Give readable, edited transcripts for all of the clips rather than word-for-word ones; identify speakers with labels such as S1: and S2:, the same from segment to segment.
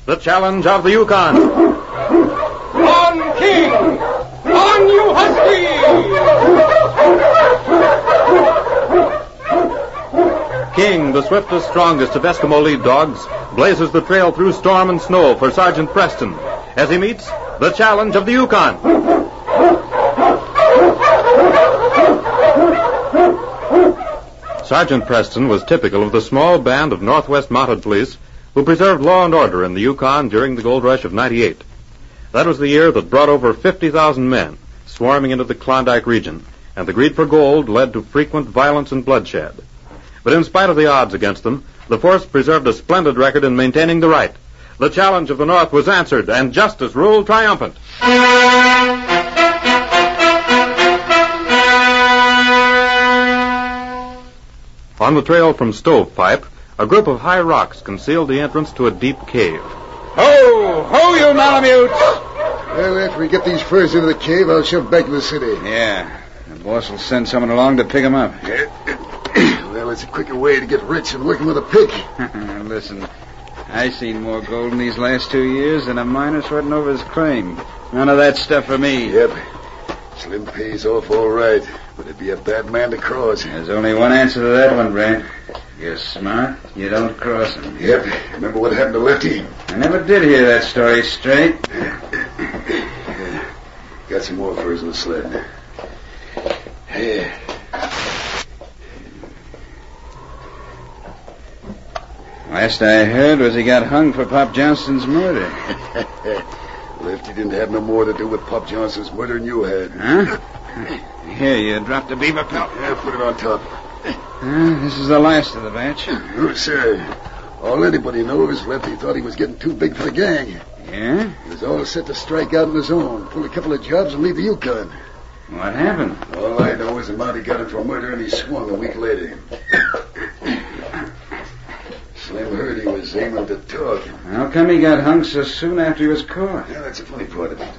S1: the challenge of the Yukon.
S2: On, King! On, you huskies!
S1: King, the swiftest, strongest of Eskimo lead dogs, blazes the trail through storm and snow for Sergeant Preston as he meets the challenge of the Yukon. Sergeant Preston was typical of the small band of Northwest Mounted Police who preserved law and order in the Yukon during the gold rush of '98. That was the year that brought over 50,000 men swarming into the Klondike region, and the greed for gold led to frequent violence and bloodshed. But in spite of the odds against them, the force preserved a splendid record in maintaining the right. The challenge of the North was answered, and justice ruled triumphant. On the trail from Stovepipe, a group of high rocks concealed the entrance to a deep cave.
S3: Ho! Ho, you Malamutes!
S4: Well, after we get these furs into the cave, I'll shove back to the city.
S3: Yeah. The boss will send someone along to pick them up.
S4: Well, it's a quicker way to get rich than working with a pick.
S3: Listen, I seen more gold in these last 2 years than a miner sweating over his claim. None of that stuff for me.
S4: Yep. Slim pays off all right, but it'd be a bad man to cross.
S3: There's only one answer to that one, Brent. You're smart, you don't cross him.
S4: Yep. Remember what happened to Lefty?
S3: I never did hear that story straight.
S4: Got some more furs on the sled. Here.
S3: Last I heard was he got hung for Pop Johnston's murder.
S4: Lefty didn't have no more to do with Pop Johnston's murder than you had.
S3: Huh? Here, you dropped a beaver pelt.
S4: Yeah, put it on top.
S3: This is the last of the batch.
S4: No, sir. All anybody knows is Lefty thought he was getting too big for the gang.
S3: Yeah?
S4: He was all set to strike out on his own, pull a couple of jobs, and leave the Yukon.
S3: What happened?
S4: All I know is the Mountie got him for murder, and he swung a week later. Slim heard he was aiming to talk.
S3: How come he got hung so soon after he was caught?
S4: Yeah, that's the funny part of it.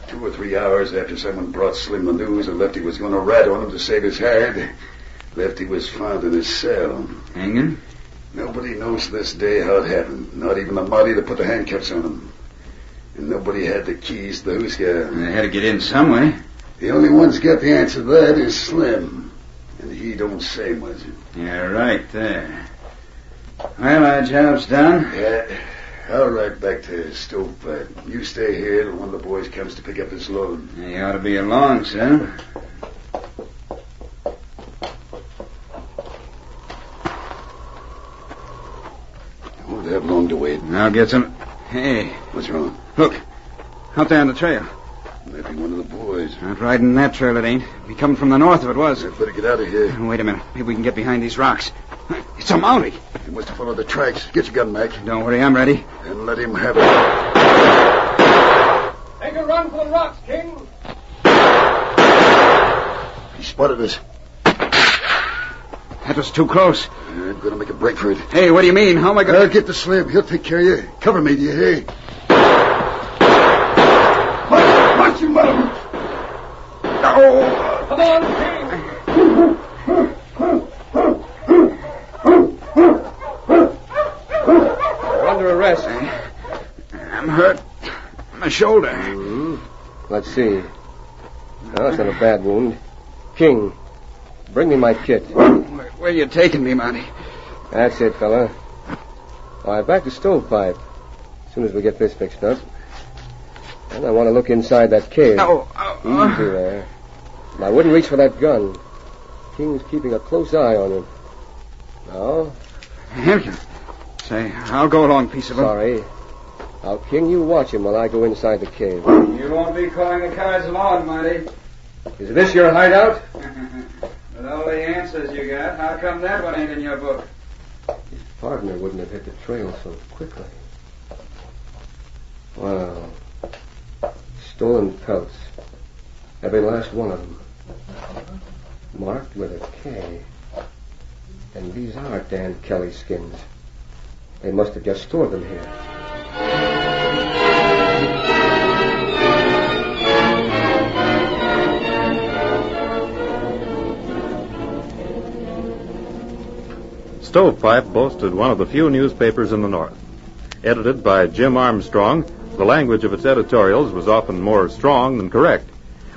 S4: 2 or 3 hours after someone brought Slim the news that Lefty was going to rat on him to save his hide, Lefty was found in his cell.
S3: Hanging?
S4: Nobody knows to this day how it happened. Not even the Mountie that put the handcuffs on him. And nobody had the keys to the husky.
S3: They had to get in some way.
S4: The only one's got the answer to that is Slim. And he don't say much.
S3: Yeah, right there. Well, our job's done.
S4: Yeah. I'll ride back to Stovepipe. You stay here till one of the boys comes to pick up his load.
S3: You ought to be along, son.
S4: Won't have long to wait.
S3: I'll get some... Hey.
S4: What's wrong?
S3: Look. Out there on the trail.
S4: Might be one of the boys.
S3: Not riding that trail, it ain't. Be coming from the north if it was.
S4: I better get out of here.
S3: Wait a minute. Maybe we can get behind these rocks. It's a Mountie.
S4: He must have followed the tracks. Get your gun, Mac.
S3: Don't worry, I'm ready.
S4: And let him have it.
S2: Make a run for the rocks, King.
S4: He spotted us.
S3: That was too close.
S4: I'm going to make a break for it.
S3: Hey, what do you mean? How am I going to...
S4: I'll get the Slim. He'll take care of you. Cover me, do you hear? Watch you, mother!
S3: Oh!
S2: Come on, King.
S5: You're under arrest.
S3: I'm hurt. My shoulder.
S5: Mm-hmm. Let's see. No, it's not a bad wound. King, bring me my kit.
S3: Where you taking me, Mountie?
S5: That's it, fella. All right, back to Stovepipe. As soon as we get this fixed up. And I want to look inside that cave. Easy there. And I wouldn't reach for that gun. King's keeping a close eye on him. Now?
S3: Say, I'll go along peaceable.
S5: Sorry. Now, King, you watch him while I go inside the cave.
S3: You won't be calling the cards along, Mountie.
S5: Is this your hideout?
S3: With all the answers you got, how come that one ain't in your book?
S5: His partner wouldn't have hit the trail so quickly. Wow. Stolen pelts. Every last one of them. Marked with a K. And these are Dan Kelly skins. They must have just stored them here.
S1: Stovepipe boasted one of the few newspapers in the north. Edited by Jim Armstrong, the language of its editorials was often more strong than correct,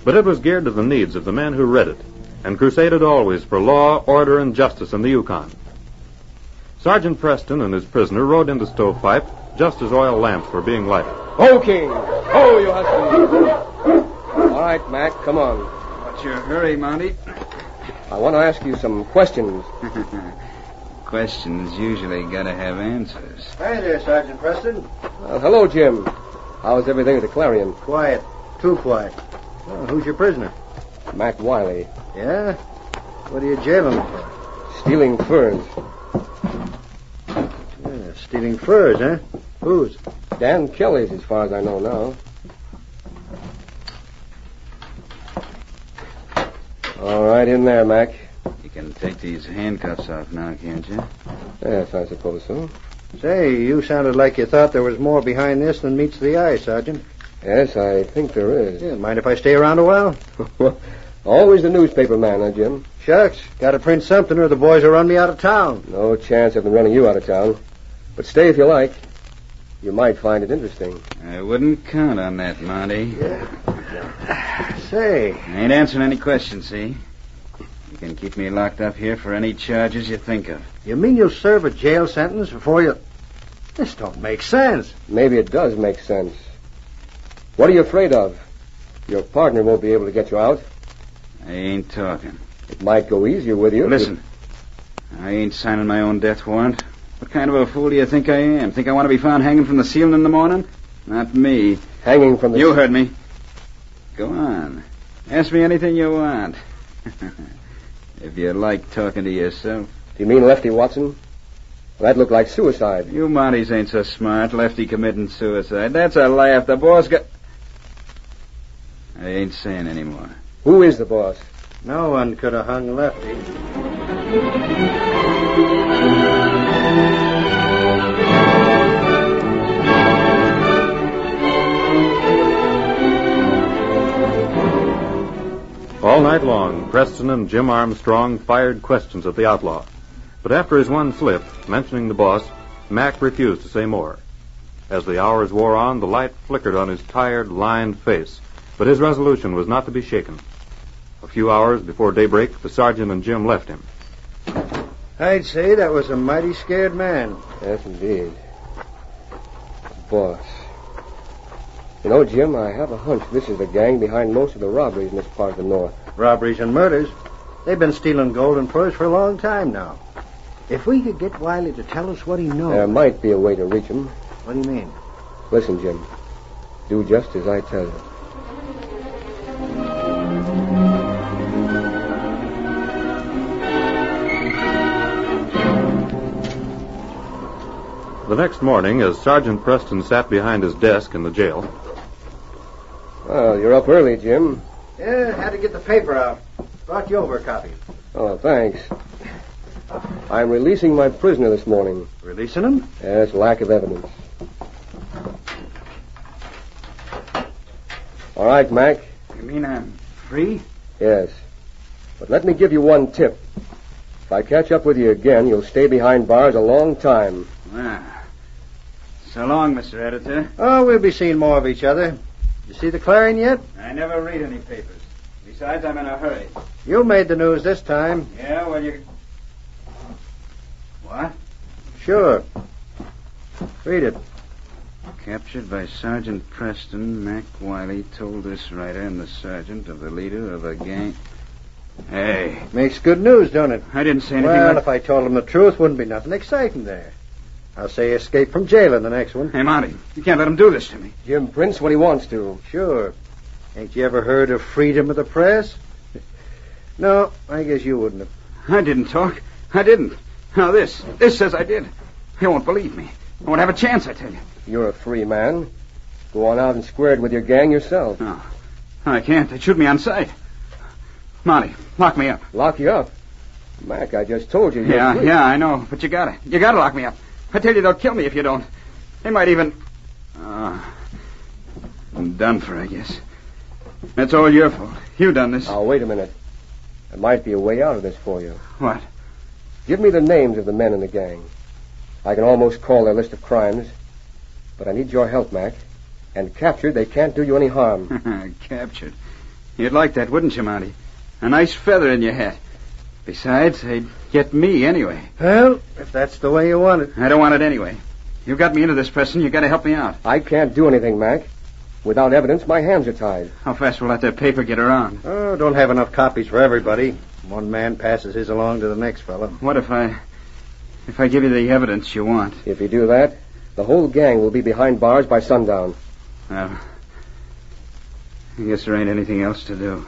S1: but it was geared to the needs of the men who read it, and crusaded always for law, order, and justice in the Yukon. Sergeant Preston and his prisoner rode into Stovepipe just as oil lamps were being lighted.
S5: Ho, King! Ho, you huskies! All right, Mac, come on.
S3: What's your hurry, Mountie?
S5: I want to ask you some questions.
S3: Questions usually gotta have answers.
S6: Hi there, Sergeant Preston.
S5: Hello, Jim. How's everything at the Clarion?
S6: Quiet. Too quiet. Oh, who's your prisoner?
S5: Mac Wiley.
S6: Yeah? What are you jailing him for?
S5: Stealing furs.
S6: Yeah, stealing furs, huh? Whose?
S5: Dan Kelly's, as far as I know now. All right, in there, Mac.
S3: You can take these handcuffs off now, can't you?
S5: Yes, I suppose so.
S6: Say, you sounded like you thought there was more behind this than meets the eye, Sergeant.
S5: Yes, I think there is.
S6: Yeah, mind if I stay around a while?
S5: Always the newspaper man, huh, Jim?
S6: Shucks, gotta print something or the boys will run me out of town.
S5: No chance of them running you out of town. But stay if you like. You might find it interesting.
S3: I wouldn't count on that, Monty.
S6: Say,
S3: I ain't answering any questions, see? You can keep me locked up here for any charges you think of.
S6: you mean you'll serve a jail sentence before you... This don't make sense.
S5: Maybe it does make sense. What are you afraid of? Your partner won't be able to get you out.
S3: I ain't talking.
S5: It might go easier with you.
S3: Listen, I ain't signing my own death warrant. What kind of a fool do you think I am? Think I want to be found hanging from the ceiling in the morning? Not me.
S5: Hanging from the...
S3: You heard me. Go on. Ask me anything you want. If you like talking to yourself.
S5: Do you mean Lefty Watson? That looked like suicide.
S3: You Mounties ain't so smart. Lefty committing suicide. That's a laugh. The boss got... I ain't saying anymore.
S5: Who is the boss?
S6: No one could have hung Lefty.
S1: All night long, Preston and Jim Armstrong fired questions at the outlaw. But after his one slip, mentioning the boss, Mac refused to say more. As the hours wore on, the light flickered on his tired, lined face, but his resolution was not to be shaken. A few hours before daybreak, the sergeant and Jim left him.
S6: I'd say that was a mighty scared man.
S5: Yes, indeed. Boss. You know, Jim, I have a hunch this is the gang behind most of the robberies in this part of the North.
S6: Robberies and murders. They've been stealing gold and furs for a long time now. If we could get Wiley to tell us what he knows...
S5: There might be a way to reach him.
S6: What do you mean?
S5: Listen, Jim. Do just as I tell you.
S1: The next morning, as Sergeant Preston sat behind his desk in the jail...
S5: Well, you're up early, Jim.
S6: Yeah, had to get the paper out. Brought you over a copy.
S5: Oh, thanks. I'm releasing my prisoner this morning.
S6: Releasing him?
S5: Yes, lack of evidence. All right, Mac.
S3: You mean I'm free?
S5: Yes. But let me give you one tip. If I catch up with you again, you'll stay behind bars a long time.
S3: Well, so long, Mr. Editor.
S6: Oh, we'll be seeing more of each other. You see the Clarion yet?
S3: I never read any papers. Besides, I'm in a hurry.
S6: You made the news this time.
S3: Yeah, well, you... What?
S6: Sure. Read it.
S3: Captured by Sergeant Preston, Mac Wiley told this writer and the sergeant of the leader of a gang... Hey.
S6: Makes good news, don't it?
S3: I didn't say anything
S6: Well,
S3: like...
S6: if I told him the truth, wouldn't be nothing exciting there. I'll say escape from jail in the next one.
S3: Hey, Monty, you can't let him do this to me.
S5: Jim prints what he wants to.
S6: Sure. Ain't you ever heard of freedom of the press? No, I guess you wouldn't have.
S3: I didn't talk. I didn't. Now this says I did. You won't believe me. I won't have a chance, I tell you.
S5: You're a free man. Go on out and square it with your gang yourself.
S3: No, I can't. They'd shoot me on sight. Monty, lock me up.
S5: Lock you up? Mac, I just told you. You're free.
S3: Yeah, I know. But you gotta lock me up. I tell you, they'll kill me if you don't. They might even... I'm done for, I guess. That's all your fault. You done this.
S5: Now, wait a minute. There might be a way out of this for you.
S3: What?
S5: Give me the names of the men in the gang. I can almost call their list of crimes. But I need your help, Mac. And captured, they can't do you any harm.
S3: Captured. You'd like that, wouldn't you, Mountie? A nice feather in your hat. Besides, they'd get me anyway.
S6: Well, if that's the way you want it.
S3: I don't want it anyway. You got me into this, Preston. You got to help me out.
S5: I can't do anything, Mac. Without evidence, my hands are tied.
S3: How fast will that paper get around?
S6: Oh, don't have enough copies for everybody. One man passes his along to the next fellow.
S3: What if I give you the evidence you want?
S5: If you do that, the whole gang will be behind bars by sundown.
S3: Well, I guess there ain't anything else to do.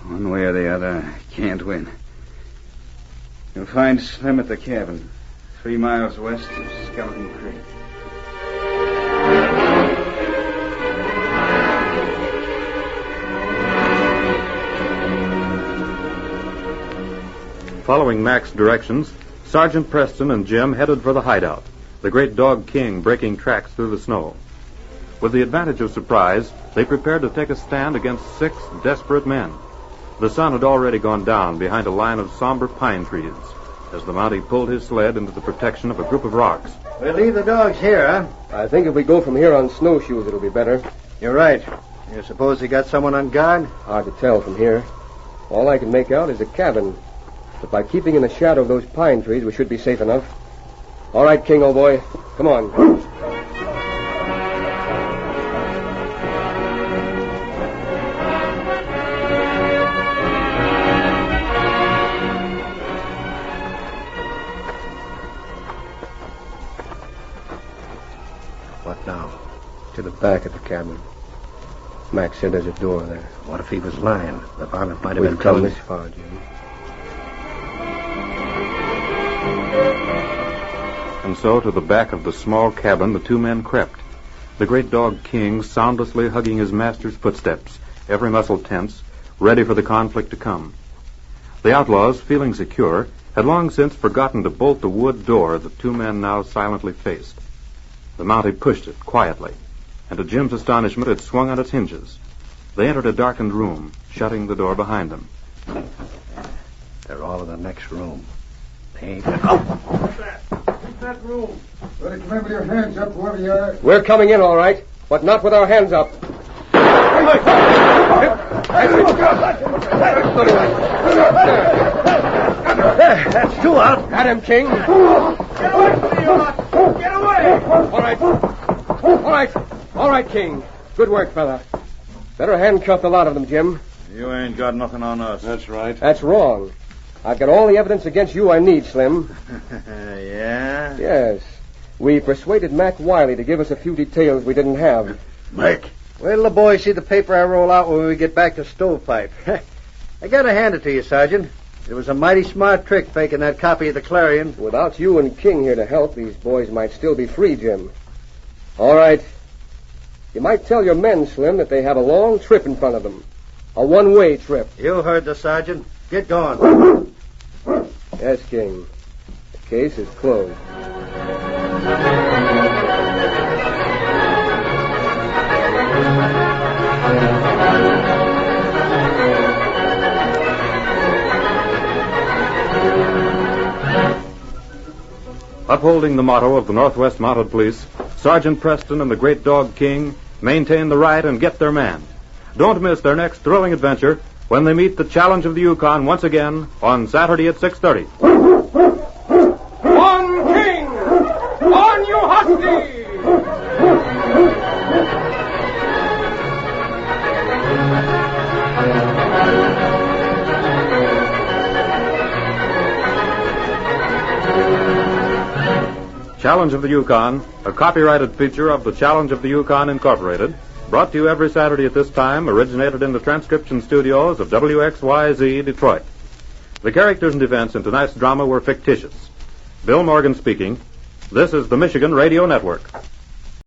S3: One way or the other, I can't win. You'll find Slim at the cabin, 3 miles west of Skeleton Creek.
S1: Following Mac's directions, Sergeant Preston and Jim headed for the hideout, the great dog King breaking tracks through the snow. With the advantage of surprise, they prepared to take a stand against 6 desperate men. The sun had already gone down behind a line of somber pine trees as the Mountie pulled his sled into the protection of a group of rocks.
S6: We'll leave the dogs here, huh?
S5: I think if we go from here on snowshoes, it'll be better.
S6: You're right. You suppose you got someone on guard?
S5: Hard to tell from here. All I can make out is a cabin. But by keeping in the shadow of those pine trees, we should be safe enough. All right, King, old boy. Come on.
S6: What now?
S5: To the back of the cabin. Mac said there's a door there.
S6: What if he was lying? The varmint might have
S5: We've
S6: been
S5: come
S6: telling
S5: this far, Jim.
S1: And so to the back of the small cabin the 2 men crept, the great dog King soundlessly hugging his master's footsteps, every muscle tense, ready for the conflict to come. The outlaws, feeling secure, had long since forgotten to bolt the wood door the 2 men now silently faced. The Mountie pushed it quietly, and to Jim's astonishment it swung on its hinges. They entered a darkened room, shutting the door behind them.
S6: They're all in the next room. They ain't...
S2: What's that? What's that room?
S7: Better come in with your hands up, whoever you are.
S5: We're coming in, all right, but not with our hands up.
S6: That's 2 out.
S5: At him, King.
S2: Get away from me, you lot! Get away!
S5: All right, King. Good work, fella. Better handcuff the lot of them, Jim.
S4: You ain't got nothing on us.
S1: That's right.
S5: That's wrong. I've got all the evidence against you I need, Slim.
S6: Yeah?
S5: Yes. We persuaded Mac Wiley to give us a few details we didn't have.
S6: Mike. Wait till the boys see the paper I roll out when we get back to Stovepipe. I gotta hand it to you, Sergeant. It was a mighty smart trick faking that copy of the Clarion.
S5: Without you and King here to help, these boys might still be free, Jim. All right. You might tell your men, Slim, that they have a long trip in front of them. A one-way trip.
S6: You heard the sergeant. Get going.
S5: Yes, King. The case is closed.
S1: Upholding the motto of the Northwest Mounted Police, Sergeant Preston and the great dog King maintain the right and get their man. Don't miss their next thrilling adventure when they meet the challenge of the Yukon once again on Saturday at 6:30.
S2: On King! On you huskies!
S1: Challenge of the Yukon, a copyrighted feature of the Challenge of the Yukon Incorporated, brought to you every Saturday at this time, originated in the transcription studios of WXYZ Detroit. The characters and events in tonight's drama were fictitious. Bill Morgan speaking. This is the Michigan Radio Network.